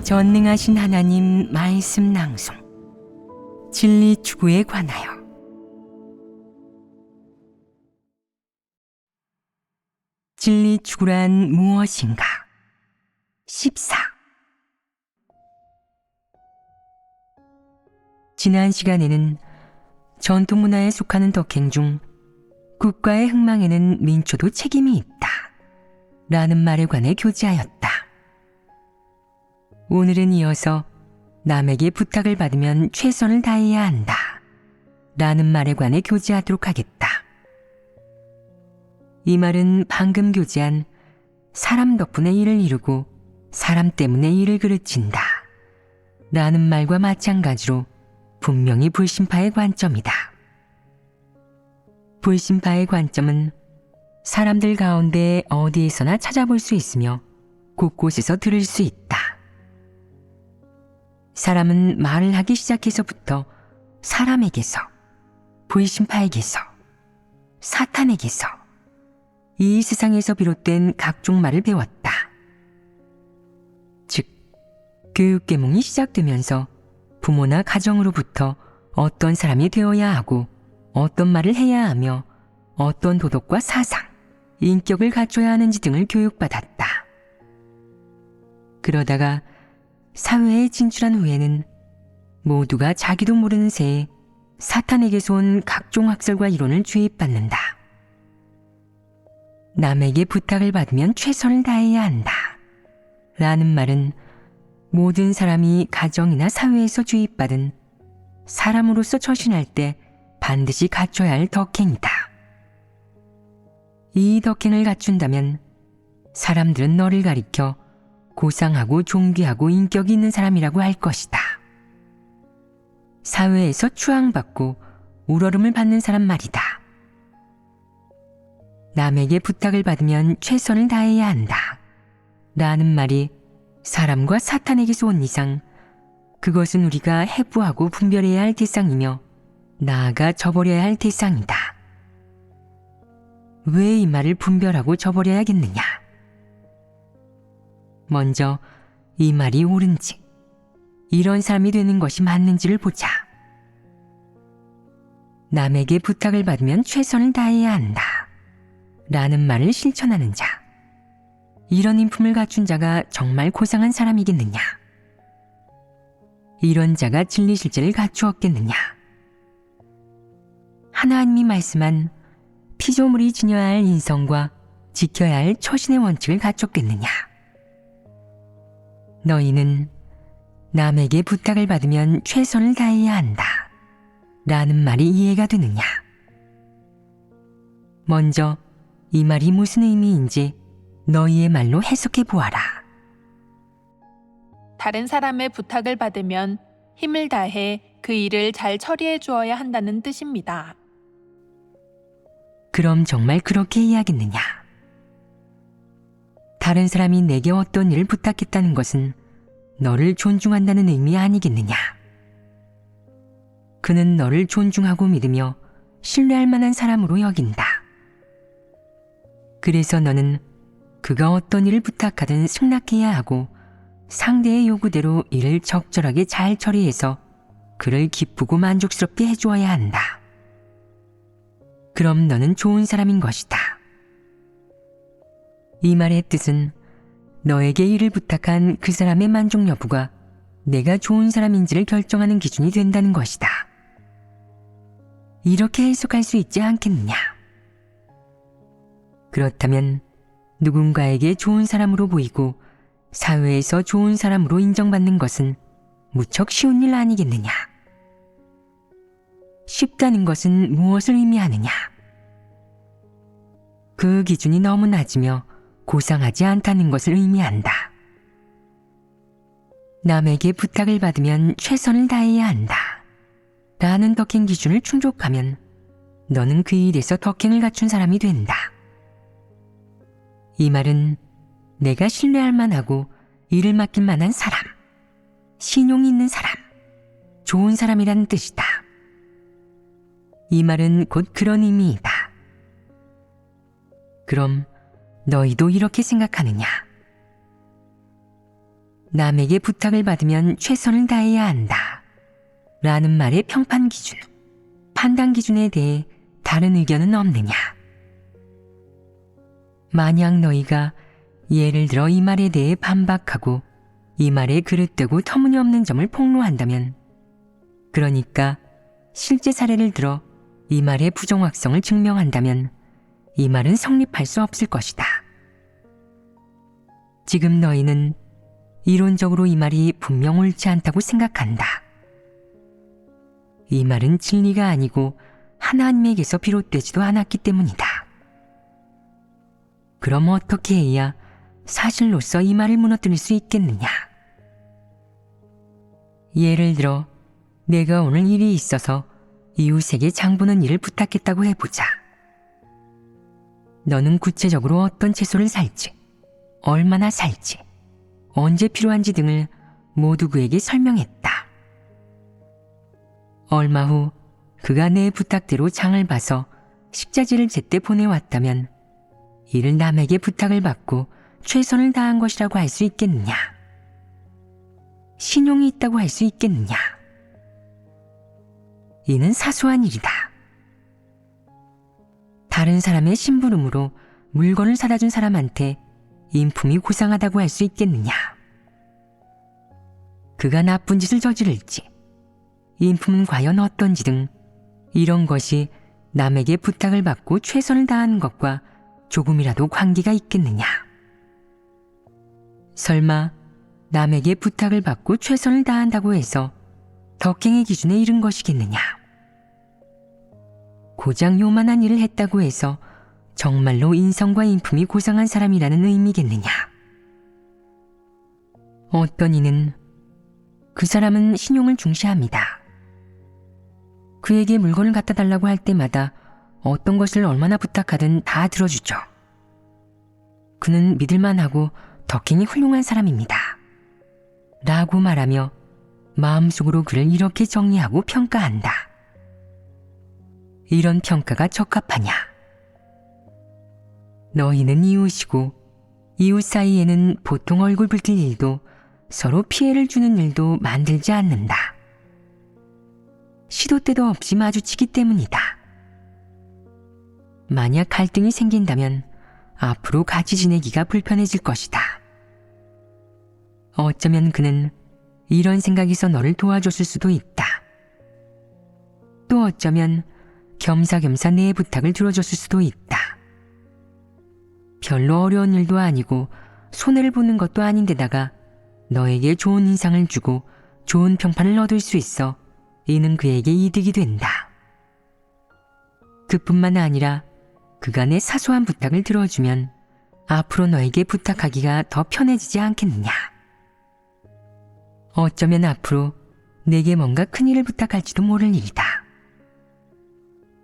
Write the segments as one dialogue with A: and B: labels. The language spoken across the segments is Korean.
A: 전능하신 하나님 말씀 낭송 진리 추구에 관하여 진리 추구란 무엇인가? 14. 지난 시간에는 전통 문화에 속하는 덕행 중 국가의 흥망에는 민초도 책임이 있다 라는 말에 관해 교제하였다. 오늘은 이어서 남에게 부탁을 받으면 최선을 다해야 한다 라는 말에 관해 교제하도록 하겠다. 이 말은 방금 교제한 사람 덕분에 일을 이루고 사람 때문에 일을 그르친다 라는 말과 마찬가지로 분명히 불신파의 관점이다. 불신파의 관점은 사람들 가운데 어디에서나 찾아볼 수 있으며 곳곳에서 들을 수 있다. 사람은 말을 하기 시작해서부터 사람에게서, 불신파에게서, 사탄에게서 이 세상에서 비롯된 각종 말을 배웠다. 즉, 교육계몽이 시작되면서 부모나 가정으로부터 어떤 사람이 되어야 하고 어떤 말을 해야 하며 어떤 도덕과 사상, 인격을 갖춰야 하는지 등을 교육받았다. 그러다가 사회에 진출한 후에는 모두가 자기도 모르는 새에 사탄에게서 온 각종 학설과 이론을 주입받는다. 남에게 부탁을 받으면 최선을 다해야 한다 라는 말은 모든 사람이 가정이나 사회에서 주입받은 사람으로서 처신할 때 반드시 갖춰야 할 덕행이다. 이 덕행을 갖춘다면 사람들은 너를 가리켜 고상하고 존귀하고 인격이 있는 사람이라고 할 것이다. 사회에서 추앙받고 우러름을 받는 사람 말이다. 남에게 부탁을 받으면 최선을 다해야 한다 라는 말이 사람과 사탄에게서 온 이상 그것은 우리가 해부하고 분별해야 할 대상이며 나아가 저버려야 할 대상이다. 왜 이 말을 분별하고 저버려야겠느냐? 먼저 이 말이 옳은지, 이런 사람이 되는 것이 맞는지를 보자. 남에게 부탁을 받으면 최선을 다해야 한다 라는 말을 실천하는 자, 이런 인품을 갖춘 자가 정말 고상한 사람이겠느냐? 이런 자가 진리 실제를 갖추었겠느냐? 하나님이 말씀한 피조물이 지녀야 할 인성과 지켜야 할 처신의 원칙을 갖췄겠느냐? 너희는 남에게 부탁을 받으면 최선을 다해야 한다 라는 말이 이해가 되느냐? 먼저 이 말이 무슨 의미인지 너희의 말로 해석해 보아라.
B: 다른 사람의 부탁을 받으면 힘을 다해 그 일을 잘 처리해 주어야 한다는 뜻입니다.
A: 그럼 정말 그렇게 이해하겠느냐? 다른 사람이 내게 어떤 일을 부탁했다는 것은 너를 존중한다는 의미 아니겠느냐? 그는 너를 존중하고 믿으며 신뢰할 만한 사람으로 여긴다. 그래서 너는 그가 어떤 일을 부탁하든 승낙해야 하고 상대의 요구대로 일을 적절하게 잘 처리해서 그를 기쁘고 만족스럽게 해주어야 한다. 그럼 너는 좋은 사람인 것이다. 이 말의 뜻은 너에게 일을 부탁한 그 사람의 만족 여부가 내가 좋은 사람인지를 결정하는 기준이 된다는 것이다. 이렇게 해석할 수 있지 않겠느냐? 그렇다면 누군가에게 좋은 사람으로 보이고 사회에서 좋은 사람으로 인정받는 것은 무척 쉬운 일 아니겠느냐? 쉽다는 것은 무엇을 의미하느냐? 그 기준이 너무 낮으며 고상하지 않다는 것을 의미한다. 남에게 부탁을 받으면 최선을 다해야 한다 라는 덕행 기준을 충족하면 너는 그 일에서 덕행을 갖춘 사람이 된다. 이 말은 내가 신뢰할 만하고 일을 맡길 만한 사람, 신용이 있는 사람, 좋은 사람이라는 뜻이다. 이 말은 곧 그런 의미이다. 그럼 너희도 이렇게 생각하느냐? 남에게 부탁을 받으면 최선을 다해야 한다. 라는 말의 평판 기준, 판단 기준에 대해 다른 의견은 없느냐? 만약 너희가 예를 들어 이 말에 대해 반박하고 이 말에 그릇되고 터무니없는 점을 폭로한다면, 그러니까 실제 사례를 들어 이 말의 부정확성을 증명한다면 이 말은 성립할 수 없을 것이다. 지금 너희는 이론적으로 이 말이 분명 옳지 않다고 생각한다. 이 말은 진리가 아니고 하나님에게서 비롯되지도 않았기 때문이다. 그럼 어떻게 해야 사실로서 이 말을 무너뜨릴 수 있겠느냐? 예를 들어 내가 오늘 일이 있어서 이웃에게 장보는 일을 부탁했다고 해보자. 너는 구체적으로 어떤 채소를 살지, 얼마나 살지, 언제 필요한지 등을 모두 그에게 설명했다. 얼마 후 그가 내 부탁대로 장을 봐서 식자재를 제때 보내왔다면 이를 남에게 부탁을 받고 최선을 다한 것이라고 할 수 있겠느냐? 신용이 있다고 할 수 있겠느냐? 이는 사소한 일이다. 다른 사람의 심부름으로 물건을 사다 준 사람한테 인품이 고상하다고 할 수 있겠느냐? 그가 나쁜 짓을 저지를지, 인품은 과연 어떤지 등 이런 것이 남에게 부탁을 받고 최선을 다하는 것과 조금이라도 관계가 있겠느냐? 설마 남에게 부탁을 받고 최선을 다한다고 해서 덕행의 기준에 이른 것이겠느냐? 고작 요만한 일을 했다고 해서 정말로 인성과 인품이 고상한 사람이라는 의미겠느냐? 어떤 이는 그 사람은 신용을 중시합니다. 그에게 물건을 갖다 달라고 할 때마다 어떤 것을 얼마나 부탁하든 다 들어주죠. 그는 믿을만하고 덕행이 훌륭한 사람입니다. 라고 말하며 마음속으로 그를 이렇게 정리하고 평가한다. 이런 평가가 적합하냐? 너희는 이웃이고 이웃 사이에는 보통 얼굴 붉힐 일도 서로 피해를 주는 일도 만들지 않는다. 시도 때도 없이 마주치기 때문이다. 만약 갈등이 생긴다면 앞으로 같이 지내기가 불편해질 것이다. 어쩌면 그는 이런 생각에서 너를 도와줬을 수도 있다. 또 어쩌면 겸사겸사 내 부탁을 들어줬을 수도 있다. 별로 어려운 일도 아니고 손해를 보는 것도 아닌데다가 너에게 좋은 인상을 주고 좋은 평판을 얻을 수 있어 이는 그에게 이득이 된다. 그뿐만 아니라 그가 내 사소한 부탁을 들어주면 앞으로 너에게 부탁하기가 더 편해지지 않겠느냐. 어쩌면 앞으로 내게 뭔가 큰일을 부탁할지도 모를 일이다.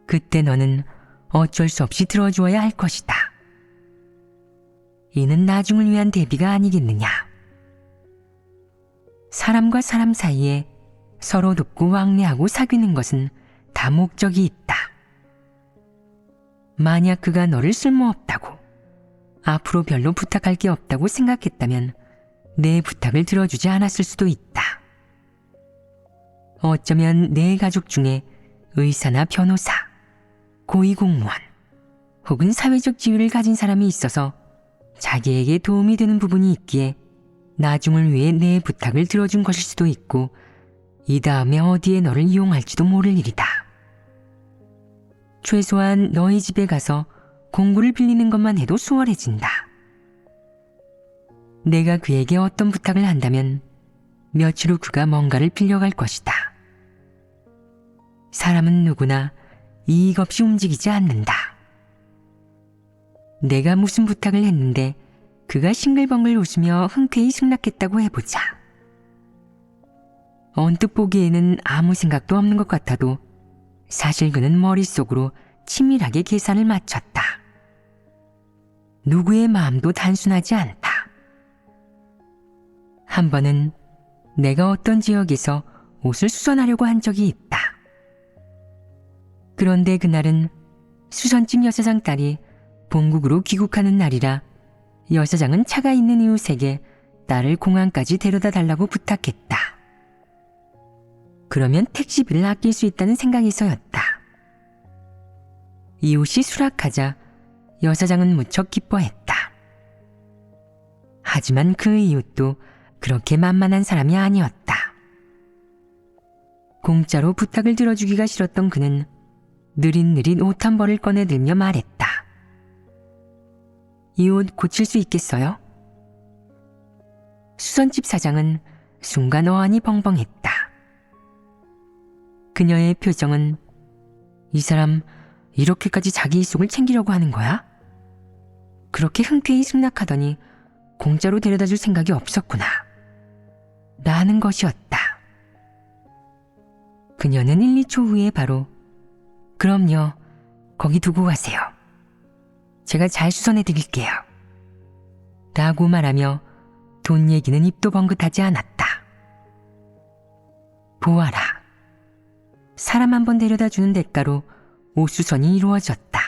A: 그때 너는 어쩔 수 없이 들어주어야 할 것이다. 이는 나중을 위한 대비가 아니겠느냐. 사람과 사람 사이에 서로 돕고 왕래하고 사귀는 것은 다 목적이 있다. 만약 그가 너를 쓸모없다고, 앞으로 별로 부탁할 게 없다고 생각했다면 내 부탁을 들어주지 않았을 수도 있다. 어쩌면 내 가족 중에 의사나 변호사, 고위공무원 혹은 사회적 지위를 가진 사람이 있어서 자기에게 도움이 되는 부분이 있기에 나중을 위해 내 부탁을 들어준 것일 수도 있고 이 다음에 어디에 너를 이용할지도 모를 일이다. 최소한 너희 집에 가서 공구를 빌리는 것만 해도 수월해진다. 내가 그에게 어떤 부탁을 한다면 며칠 후 그가 뭔가를 빌려갈 것이다. 사람은 누구나 이익 없이 움직이지 않는다. 내가 무슨 부탁을 했는데 그가 싱글벙글 웃으며 흔쾌히 승낙했다고 해보자. 언뜻 보기에는 아무 생각도 없는 것 같아도 사실 그는 머릿속으로 치밀하게 계산을 맞췄다. 누구의 마음도 단순하지 않다. 한 번은 내가 어떤 지역에서 옷을 수선하려고 한 적이 있다. 그런데 그날은 수선집 여사장 딸이 본국으로 귀국하는 날이라 여사장은 차가 있는 이웃에게 딸을 공항까지 데려다 달라고 부탁했다. 그러면 택시비를 아낄 수 있다는 생각에서였다. 이웃이 수락하자 여사장은 무척 기뻐했다. 하지만 그 이웃도 그렇게 만만한 사람이 아니었다. 공짜로 부탁을 들어주기가 싫었던 그는 느릿느릿 옷 한 벌을 꺼내들며 말했다. 이 옷 고칠 수 있겠어요? 수선집 사장은 순간 어안이 벙벙했다. 그녀의 표정은 이 사람 이렇게까지 자기 일속을 챙기려고 하는 거야? 그렇게 흔쾌히 승낙하더니 공짜로 데려다 줄 생각이 없었구나. 라는 것이었다. 그녀는 1, 2초 후에 바로 그럼요, 거기 두고 가세요. 제가 잘 수선해 드릴게요. 라고 말하며 돈 얘기는 입도 번긋하지 않았다. 보아라. 사람 한 번 데려다 주는 대가로 옷 수선이 이루어졌다.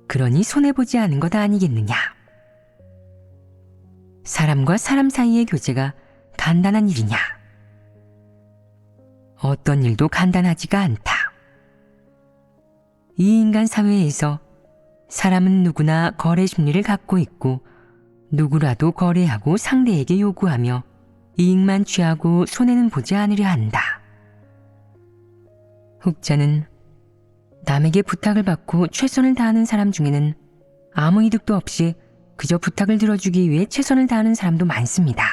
A: 그러니 손해보지 않은 것 아니겠느냐. 사람과 사람 사이의 교제가 간단한 일이냐. 어떤 일도 간단하지가 않다. 이 인간 사회에서 사람은 누구나 거래 심리를 갖고 있고 누구라도 거래하고 상대에게 요구하며 이익만 취하고 손해는 보지 않으려 한다. 흑자는 남에게 부탁을 받고 최선을 다하는 사람 중에는 아무 이득도 없이 그저 부탁을 들어주기 위해 최선을 다하는 사람도 많습니다.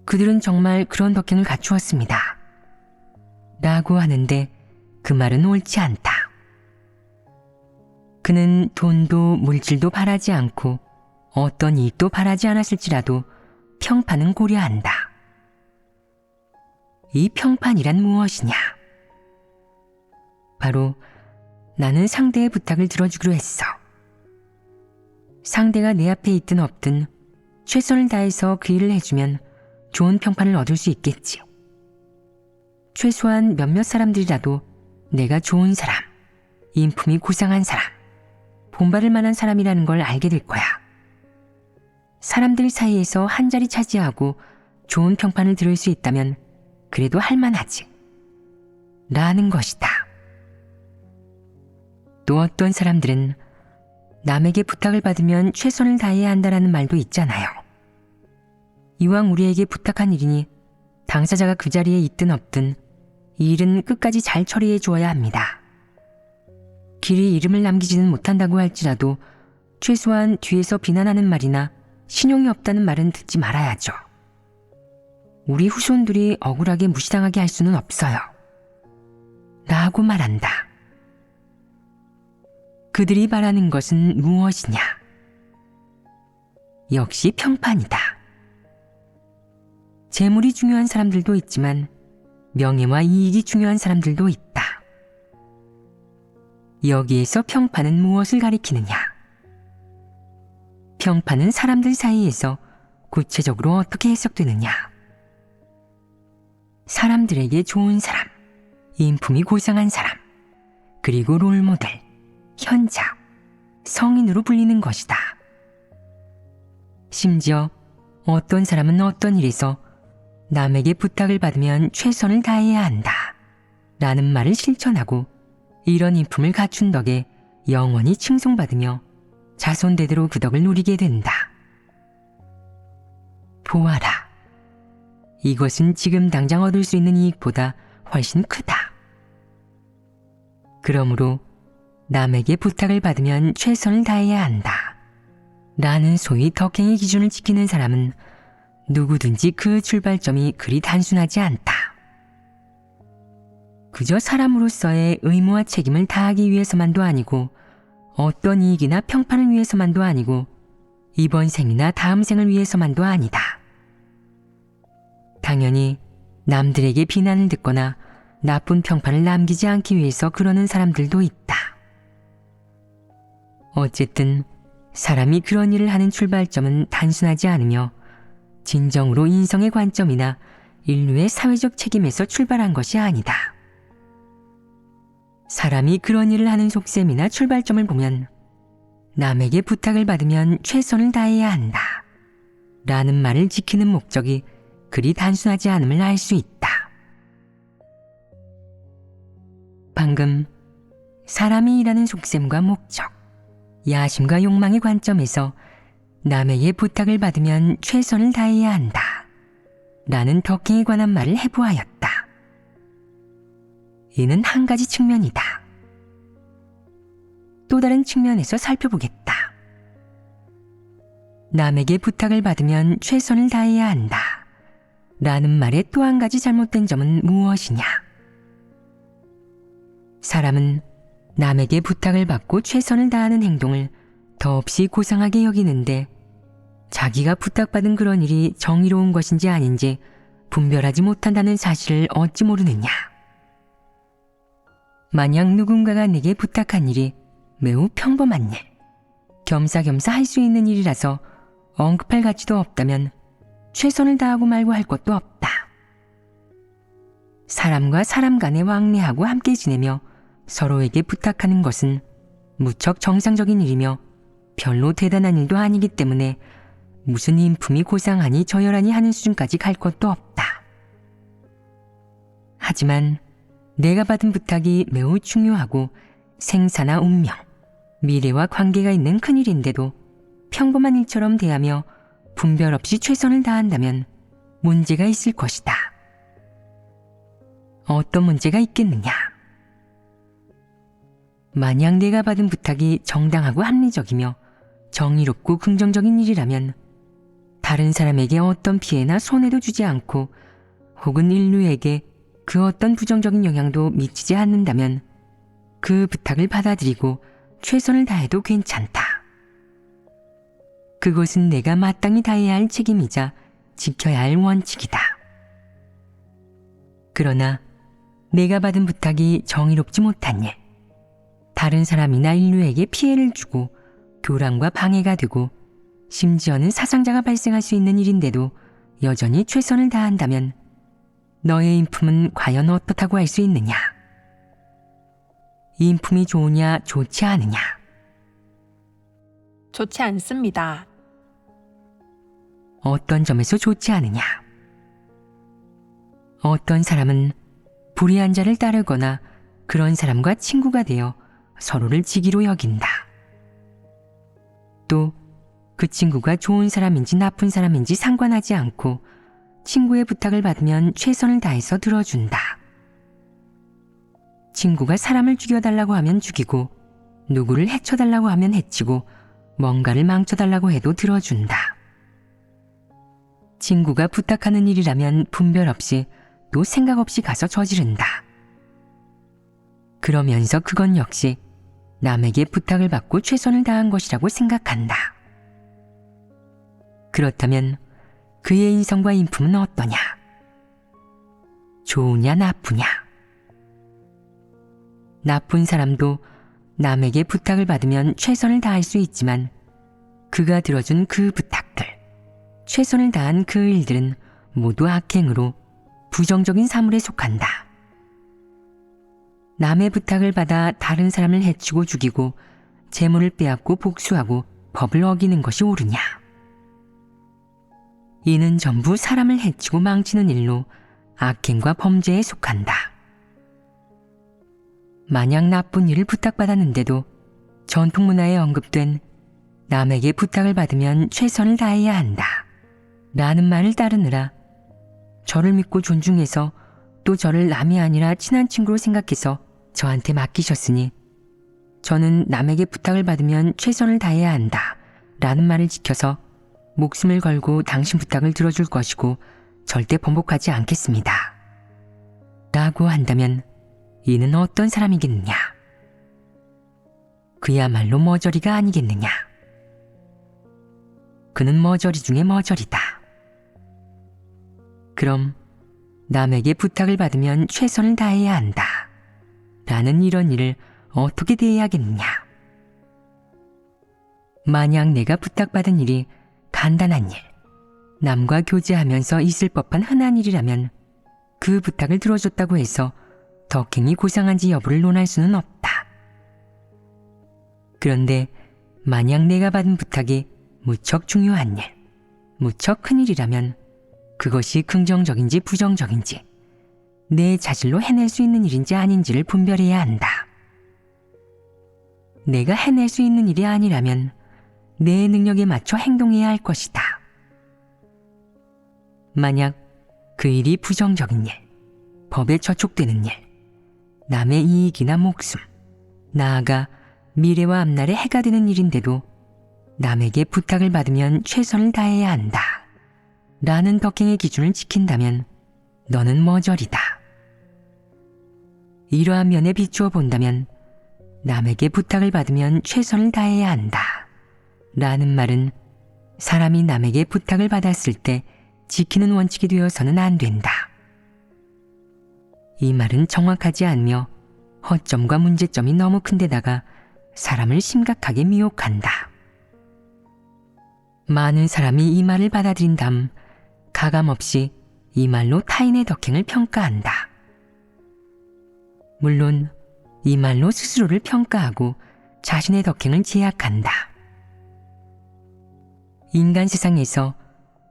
A: 그들은 정말 그런 덕행을 갖추었습니다. 라고 하는데 그 말은 옳지 않다. 그는 돈도 물질도 바라지 않고 어떤 이익도 바라지 않았을지라도 평판은 고려한다. 이 평판이란 무엇이냐? 바로 나는 상대의 부탁을 들어주기로 했어. 상대가 내 앞에 있든 없든 최선을 다해서 그 일을 해주면 좋은 평판을 얻을 수 있겠지. 최소한 몇몇 사람들이라도 내가 좋은 사람, 인품이 고상한 사람, 본받을 만한 사람이라는 걸 알게 될 거야. 사람들 사이에서 한 자리 차지하고 좋은 평판을 들을 수 있다면 그래도 할만하지. 라는 것이다. 또 어떤 사람들은 남에게 부탁을 받으면 최선을 다해야 한다라는 말도 있잖아요. 이왕 우리에게 부탁한 일이니 당사자가 그 자리에 있든 없든 이 일은 끝까지 잘 처리해 주어야 합니다. 길이 이름을 남기지는 못한다고 할지라도 최소한 뒤에서 비난하는 말이나 신용이 없다는 말은 듣지 말아야죠. 우리 후손들이 억울하게 무시당하게 할 수는 없어요. 라고 말한다. 그들이 바라는 것은 무엇이냐? 역시 평판이다. 재물이 중요한 사람들도 있지만 명예와 이익이 중요한 사람들도 있다. 여기에서 평판은 무엇을 가리키느냐? 평판은 사람들 사이에서 구체적으로 어떻게 해석되느냐? 사람들에게 좋은 사람, 인품이 고상한 사람, 그리고 롤모델, 현자, 성인으로 불리는 것이다. 심지어 어떤 사람은 어떤 일에서 남에게 부탁을 받으면 최선을 다해야 한다 라는 말을 실천하고 이런 인품을 갖춘 덕에 영원히 칭송받으며 자손대대로 그 덕을 누리게 된다. 보아라. 이것은 지금 당장 얻을 수 있는 이익보다 훨씬 크다. 그러므로 남에게 부탁을 받으면 최선을 다해야 한다 라는 소위 덕행의 기준을 지키는 사람은 누구든지 그 출발점이 그리 단순하지 않다. 그저 사람으로서의 의무와 책임을 다하기 위해서만도 아니고 어떤 이익이나 평판을 위해서만도 아니고 이번 생이나 다음 생을 위해서만도 아니다. 당연히 남들에게 비난을 듣거나 나쁜 평판을 남기지 않기 위해서 그러는 사람들도 있다. 어쨌든 사람이 그런 일을 하는 출발점은 단순하지 않으며 진정으로 인성의 관점이나 인류의 사회적 책임에서 출발한 것이 아니다. 사람이 그런 일을 하는 속셈이나 출발점을 보면 남에게 부탁을 받으면 최선을 다해야 한다 라는 말을 지키는 목적이 그리 단순하지 않음을 알 수 있다. 방금 사람이 일하는 속셈과 목적, 야심과 욕망의 관점에서 남에게 부탁을 받으면 최선을 다해야 한다 라는 덕행에 관한 말을 해보았다. 이는 한 가지 측면이다. 또 다른 측면에서 살펴보겠다. 남에게 부탁을 받으면 최선을 다해야 한다 라는 말의 또 한 가지 잘못된 점은 무엇이냐? 사람은 남에게 부탁을 받고 최선을 다하는 행동을 더없이 고상하게 여기는데 자기가 부탁받은 그런 일이 정의로운 것인지 아닌지 분별하지 못한다는 사실을 어찌 모르느냐? 만약 누군가가 내게 부탁한 일이 매우 평범한 일, 겸사겸사 할 수 있는 일이라서 언급할 가치도 없다면 최선을 다하고 말고 할 것도 없다. 사람과 사람 간에 왕래하고 함께 지내며 서로에게 부탁하는 것은 무척 정상적인 일이며 별로 대단한 일도 아니기 때문에 무슨 인품이 고상하니 저열하니 하는 수준까지 갈 것도 없다. 하지만 내가 받은 부탁이 매우 중요하고 생사나 운명, 미래와 관계가 있는 큰일인데도 평범한 일처럼 대하며 분별 없이 최선을 다한다면 문제가 있을 것이다. 어떤 문제가 있겠느냐? 만약 내가 받은 부탁이 정당하고 합리적이며 정의롭고 긍정적인 일이라면 다른 사람에게 어떤 피해나 손해도 주지 않고 혹은 인류에게 그 어떤 부정적인 영향도 미치지 않는다면 그 부탁을 받아들이고 최선을 다해도 괜찮다. 그것은 내가 마땅히 다해야 할 책임이자 지켜야 할 원칙이다. 그러나 내가 받은 부탁이 정의롭지 못한 일, 다른 사람이나 인류에게 피해를 주고 교란과 방해가 되고 심지어는 사상자가 발생할 수 있는 일인데도 여전히 최선을 다한다면 너의 인품은 과연 어떻다고 할 수 있느냐? 인품이 좋으냐 좋지 않으냐?
B: 좋지 않습니다.
A: 어떤 점에서 좋지 않으냐? 어떤 사람은 불의한 자를 따르거나 그런 사람과 친구가 되어 서로를 지기로 여긴다. 또 그 친구가 좋은 사람인지 나쁜 사람인지 상관하지 않고 친구의 부탁을 받으면 최선을 다해서 들어준다. 친구가 사람을 죽여달라고 하면 죽이고 누구를 해쳐달라고 하면 해치고 뭔가를 망쳐달라고 해도 들어준다. 친구가 부탁하는 일이라면 분별 없이 또 생각 없이 가서 저지른다. 그러면서 그건 역시 남에게 부탁을 받고 최선을 다한 것이라고 생각한다. 그렇다면 그의 인성과 인품은 어떠냐? 좋으냐 나쁘냐? 나쁜 사람도 남에게 부탁을 받으면 최선을 다할 수 있지만 그가 들어준 그 부탁들, 최선을 다한 그 일들은 모두 악행으로 부정적인 사물에 속한다. 남의 부탁을 받아 다른 사람을 해치고 죽이고 재물을 빼앗고 복수하고 법을 어기는 것이 옳으냐? 이는 전부 사람을 해치고 망치는 일로 악행과 범죄에 속한다. 만약 나쁜 일을 부탁받았는데도 전통문화에 언급된 남에게 부탁을 받으면 최선을 다해야 한다 라는 말을 따르느라 저를 믿고 존중해서 또 저를 남이 아니라 친한 친구로 생각해서 저한테 맡기셨으니 저는 남에게 부탁을 받으면 최선을 다해야 한다 라는 말을 지켜서 목숨을 걸고 당신 부탁을 들어줄 것이고 절대 번복하지 않겠습니다. 라고 한다면 이는 어떤 사람이겠느냐? 그야말로 머저리가 아니겠느냐? 그는 머저리 중에 머저리다. 그럼 남에게 부탁을 받으면 최선을 다해야 한다 라는 이런 일을 어떻게 대해야겠느냐? 만약 내가 부탁받은 일이 간단한 일, 남과 교제하면서 있을 법한 흔한 일이라면 그 부탁을 들어줬다고 해서 덕행이 고상한지 여부를 논할 수는 없다. 그런데 만약 내가 받은 부탁이 무척 중요한 일, 무척 큰일이라면 그것이 긍정적인지 부정적인지 내 자질로 해낼 수 있는 일인지 아닌지를 분별해야 한다. 내가 해낼 수 있는 일이 아니라면 내 능력에 맞춰 행동해야 할 것이다. 만약 그 일이 부정적인 일, 법에 저촉되는 일, 남의 이익이나 목숨, 나아가 미래와 앞날에 해가 되는 일인데도 남에게 부탁을 받으면 최선을 다해야 한다. 라는 덕행의 기준을 지킨다면 너는 머저리다. 이러한 면에 비추어 본다면 남에게 부탁을 받으면 최선을 다해야 한다. 라는 말은 사람이 남에게 부탁을 받았을 때 지키는 원칙이 되어서는 안 된다. 이 말은 정확하지 않으며 허점과 문제점이 너무 큰데다가 사람을 심각하게 미혹한다. 많은 사람이 이 말을 받아들인 다음 가감없이 이 말로 타인의 덕행을 평가한다. 물론 이 말로 스스로를 평가하고 자신의 덕행을 제약한다. 인간 세상에서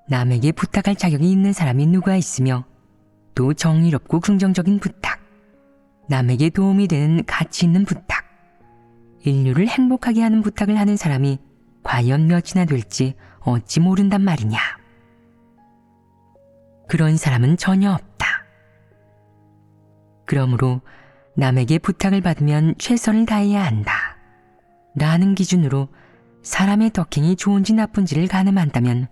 A: 남에게 부탁할 자격이 있는 사람이 누가 있으며 또 정의롭고 긍정적인 부탁, 남에게 도움이 되는 가치 있는 부탁, 인류를 행복하게 하는 부탁을 하는 사람이 과연 몇이나 될지 어찌 모른단 말이냐. 그런 사람은 전혀 없다. 그러므로 남에게 부탁을 받으면 최선을 다해야 한다. 라는 기준으로 사람의 덕행이 좋은지 나쁜지를 가늠한다면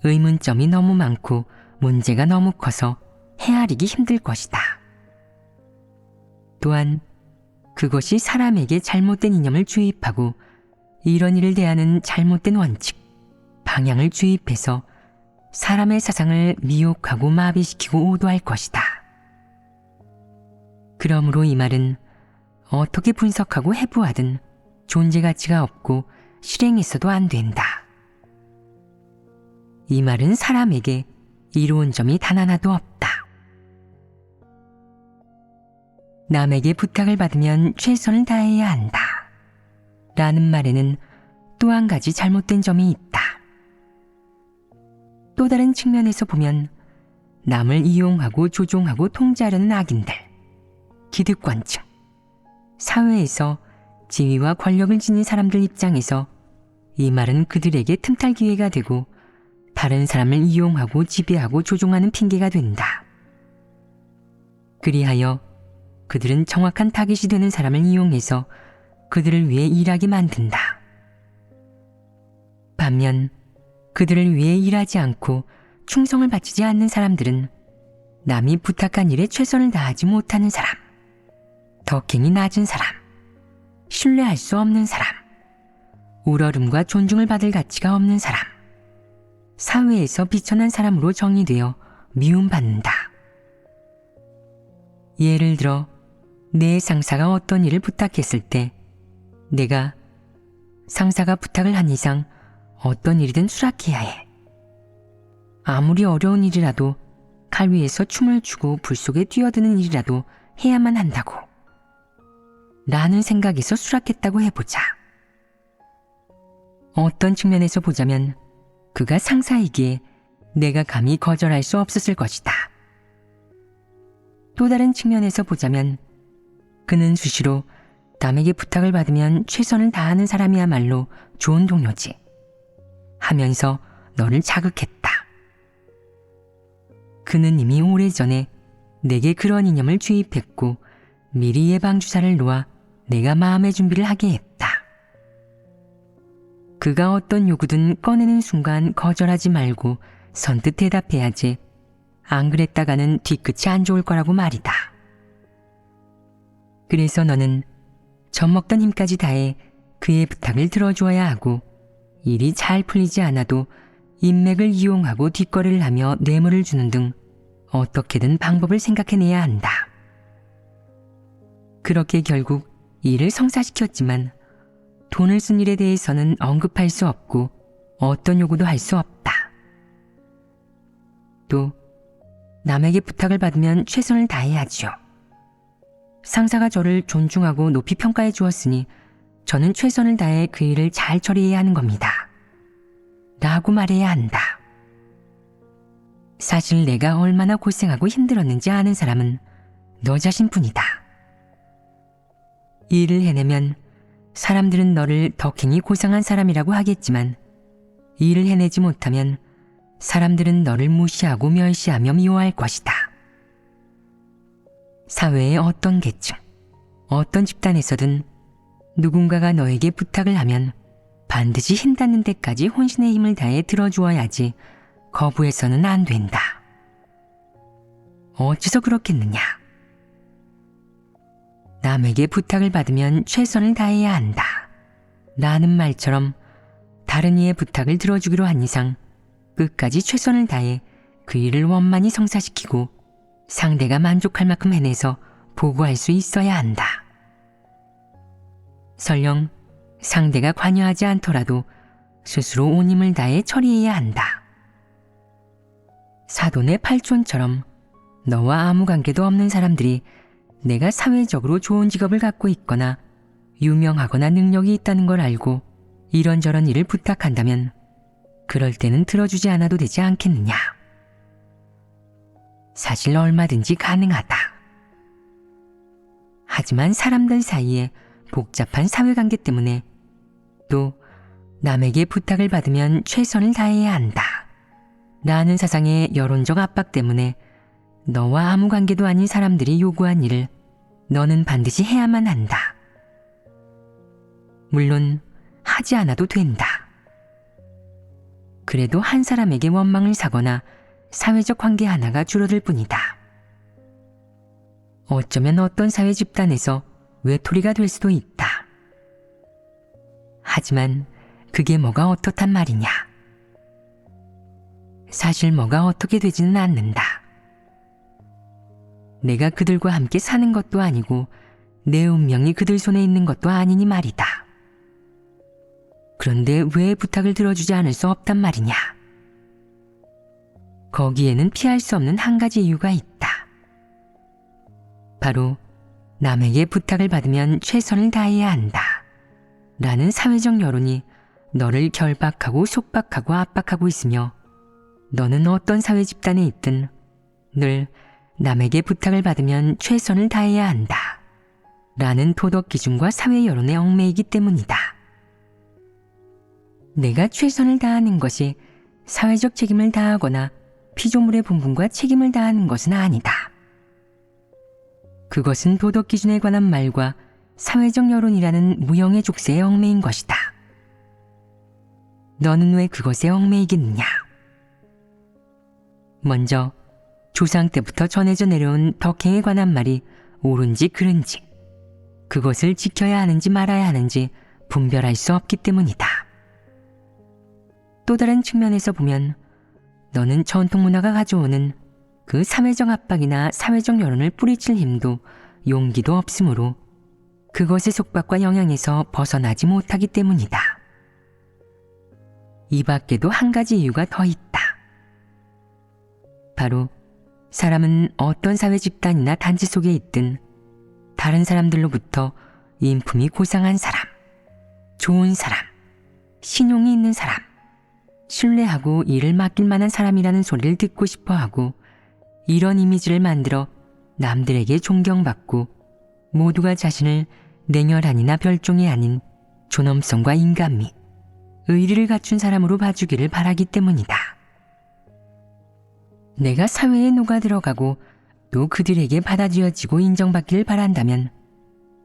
A: 의문점이 너무 많고 문제가 너무 커서 헤아리기 힘들 것이다. 또한 그것이 사람에게 잘못된 이념을 주입하고 이런 일을 대하는 잘못된 원칙, 방향을 주입해서 사람의 사상을 미혹하고 마비시키고 오도할 것이다. 그러므로 이 말은 어떻게 분석하고 해부하든 존재 가치가 없고 실행했어도 안 된다. 이 말은 사람에게 이로운 점이 단 하나도 없다. 남에게 부탁을 받으면 최선을 다해야 한다. 라는 말에는 또 한 가지 잘못된 점이 있다. 또 다른 측면에서 보면 남을 이용하고 조종하고 통제하려는 악인들, 기득권층, 사회에서 지위와 권력을 지닌 사람들 입장에서 이 말은 그들에게 틈탈 기회가 되고 다른 사람을 이용하고 지배하고 조종하는 핑계가 된다. 그리하여 그들은 정확한 타깃이 되는 사람을 이용해서 그들을 위해 일하게 만든다. 반면 그들을 위해 일하지 않고 충성을 바치지 않는 사람들은 남이 부탁한 일에 최선을 다하지 못하는 사람, 덕행이 낮은 사람, 신뢰할 수 없는 사람, 우러름과 존중을 받을 가치가 없는 사람, 사회에서 비천한 사람으로 정의되어 미움받는다. 예를 들어 내 상사가 어떤 일을 부탁했을 때 내가 상사가 부탁을 한 이상 어떤 일이든 수락해야 해. 아무리 어려운 일이라도 칼 위에서 춤을 추고 불 속에 뛰어드는 일이라도 해야만 한다고. 라는 생각에서 수락했다고 해보자. 어떤 측면에서 보자면 그가 상사이기에 내가 감히 거절할 수 없었을 것이다. 또 다른 측면에서 보자면 그는 수시로 남에게 부탁을 받으면 최선을 다하는 사람이야말로 좋은 동료지 하면서 너를 자극했다. 그는 이미 오래전에 내게 그런 이념을 주입했고 미리 예방주사를 놓아 내가 마음의 준비를 하게 했다. 그가 어떤 요구든 꺼내는 순간 거절하지 말고 선뜻 대답해야지. 안 그랬다가는 뒤끝이 안 좋을 거라고 말이다. 그래서 너는 젖먹던 힘까지 다해 그의 부탁을 들어주어야 하고 일이 잘 풀리지 않아도 인맥을 이용하고 뒷거래를 하며 뇌물을 주는 등 어떻게든 방법을 생각해내야 한다. 그렇게 결국 일을 성사시켰지만 돈을 쓴 일에 대해서는 언급할 수 없고 어떤 요구도 할 수 없다. 또 남에게 부탁을 받으면 최선을 다해야지요. 상사가 저를 존중하고 높이 평가해 주었으니 저는 최선을 다해 그 일을 잘 처리해야 하는 겁니다. 라고 말해야 한다. 사실 내가 얼마나 고생하고 힘들었는지 아는 사람은 너 자신뿐이다. 일을 해내면 사람들은 너를 덕행이 고상한 사람이라고 하겠지만 일을 해내지 못하면 사람들은 너를 무시하고 멸시하며 미워할 것이다. 사회의 어떤 계층, 어떤 집단에서든 누군가가 너에게 부탁을 하면 반드시 힘 닿는 데까지 혼신의 힘을 다해 들어주어야지 거부해서는 안 된다. 어째서 그렇겠느냐? 남에게 부탁을 받으면 최선을 다해야 한다. 라는 말처럼 다른 이의 부탁을 들어주기로 한 이상 끝까지 최선을 다해 그 일을 원만히 성사시키고 상대가 만족할 만큼 해내서 보고할 수 있어야 한다. 설령 상대가 관여하지 않더라도 스스로 온 힘을 다해 처리해야 한다. 사돈의 팔촌처럼 너와 아무 관계도 없는 사람들이 내가 사회적으로 좋은 직업을 갖고 있거나 유명하거나 능력이 있다는 걸 알고 이런저런 일을 부탁한다면 그럴 때는 들어주지 않아도 되지 않겠느냐. 사실 얼마든지 가능하다. 하지만 사람들 사이에 복잡한 사회관계 때문에 또 남에게 부탁을 받으면 최선을 다해야 한다. 라는 사상의 여론적 압박 때문에 너와 아무 관계도 아닌 사람들이 요구한 일을 너는 반드시 해야만 한다. 물론 하지 않아도 된다. 그래도 한 사람에게 원망을 사거나 사회적 관계 하나가 줄어들 뿐이다. 어쩌면 어떤 사회 집단에서 외톨이가 될 수도 있다. 하지만 그게 뭐가 어떻단 말이냐. 사실 뭐가 어떻게 되지는 않는다. 내가 그들과 함께 사는 것도 아니고 내 운명이 그들 손에 있는 것도 아니니 말이다. 그런데 왜 부탁을 들어주지 않을 수 없단 말이냐. 거기에는 피할 수 없는 한 가지 이유가 있다. 바로 남에게 부탁을 받으면 최선을 다해야 한다. 라는 사회적 여론이 너를 결박하고 속박하고 압박하고 있으며 너는 어떤 사회 집단에 있든 늘 남에게 부탁을 받으면 최선을 다해야 한다. 라는 도덕 기준과 사회 여론에 얽매이기 때문이다. 내가 최선을 다하는 것이 사회적 책임을 다하거나 피조물의 본분과 책임을 다하는 것은 아니다. 그것은 도덕 기준에 관한 말과 사회적 여론이라는 무형의 족쇄에 얽매인 것이다. 너는 왜 그것에 얽매이겠느냐? 먼저 조상 때부터 전해져 내려온 덕행에 관한 말이 옳은지 그른지, 그것을 지켜야 하는지 말아야 하는지 분별할 수 없기 때문이다. 또 다른 측면에서 보면 너는 전통 문화가 가져오는 그 사회적 압박이나 사회적 여론을 뿌리칠 힘도 용기도 없으므로 그것의 속박과 영향에서 벗어나지 못하기 때문이다. 이 밖에도 한 가지 이유가 더 있다. 바로 사람은 어떤 사회 집단이나 단체 속에 있든 다른 사람들로부터 인품이 고상한 사람, 좋은 사람, 신용이 있는 사람, 신뢰하고 일을 맡길 만한 사람이라는 소리를 듣고 싶어하고 이런 이미지를 만들어 남들에게 존경받고 모두가 자신을 냉혈한이나 별종이 아닌 존엄성과 인간미, 의리를 갖춘 사람으로 봐주기를 바라기 때문이다. 내가 사회에 녹아들어가고 또 그들에게 받아들여지고 인정받기를 바란다면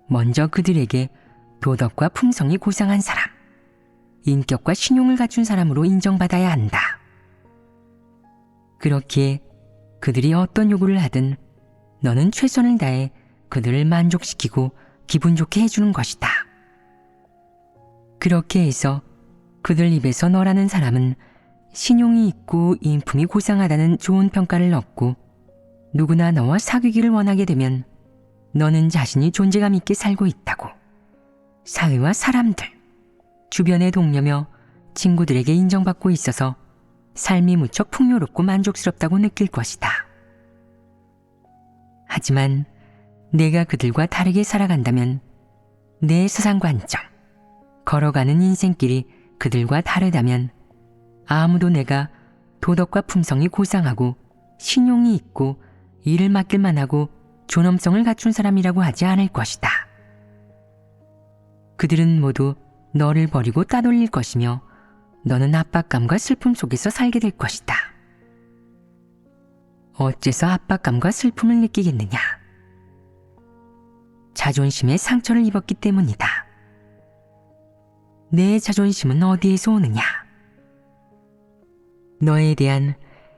A: 먼저 그들에게 도덕과 품성이 고상한 사람, 인격과 신용을 갖춘 사람으로 인정받아야 한다. 그렇기에 그들이 어떤 요구를 하든 너는 최선을 다해 그들을 만족시키고 기분 좋게 해주는 것이다. 그렇게 해서 그들 입에서 너라는 사람은 신용이 있고 인품이 고상하다는 좋은 평가를 얻고 누구나 너와 사귀기를 원하게 되면 너는 자신이 존재감 있게 살고 있다고 사회와 사람들, 주변의 동료며 친구들에게 인정받고 있어서 삶이 무척 풍요롭고 만족스럽다고 느낄 것이다. 하지만 내가 그들과 다르게 살아간다면 내 세상관점, 걸어가는 인생길이 그들과 다르다면 아무도 내가 도덕과 품성이 고상하고 신용이 있고 일을 맡길만 하고 존엄성을 갖춘 사람이라고 하지 않을 것이다. 그들은 모두 너를 버리고 따돌릴 것이며 너는 압박감과 슬픔 속에서 살게 될 것이다. 어째서 압박감과 슬픔을 느끼겠느냐? 자존심에 상처를 입었기 때문이다. 내 자존심은 어디에서 오느냐? 너에 대한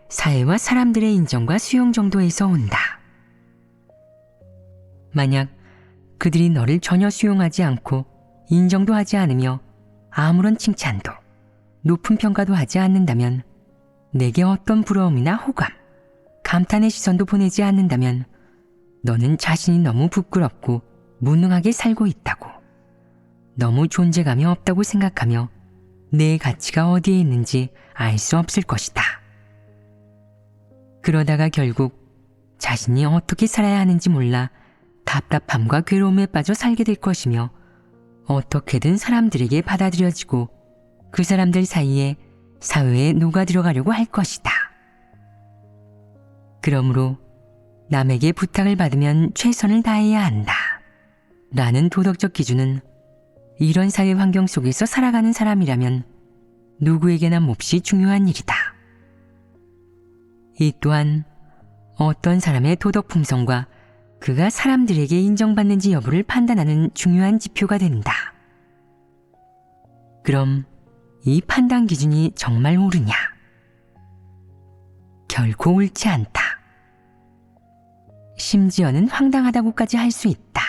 A: 사회와 사람들의 인정과 수용 정도에서 온다. 만약 그들이 너를 전혀 수용하지 않고 인정도 하지 않으며 아무런 칭찬도 높은 평가도 하지 않는다면, 내게 어떤 부러움이나 호감, 감탄의 시선도 보내지 않는다면 너는 자신이 너무 부끄럽고 무능하게 살고 있다고, 너무 존재감이 없다고 생각하며 내 가치가 어디에 있는지 알 수 없을 것이다. 그러다가 결국 자신이 어떻게 살아야 하는지 몰라 답답함과 괴로움에 빠져 살게 될 것이며, 어떻게든 사람들에게 받아들여지고 그 사람들 사이에 사회에 녹아 들어가려고 할 것이다. 그러므로 남에게 부탁을 받으면 최선을 다해야 한다 라는 도덕적 기준은 이런 사회 환경 속에서 살아가는 사람이라면 누구에게나 몹시 중요한 일이다. 이 또한 어떤 사람의 도덕 품성과 그가 사람들에게 인정받는지 여부를 판단하는 중요한 지표가 된다. 그럼 이 판단 기준이 정말 옳으냐? 결코 옳지 않다. 심지어는 황당하다고까지 할 수 있다.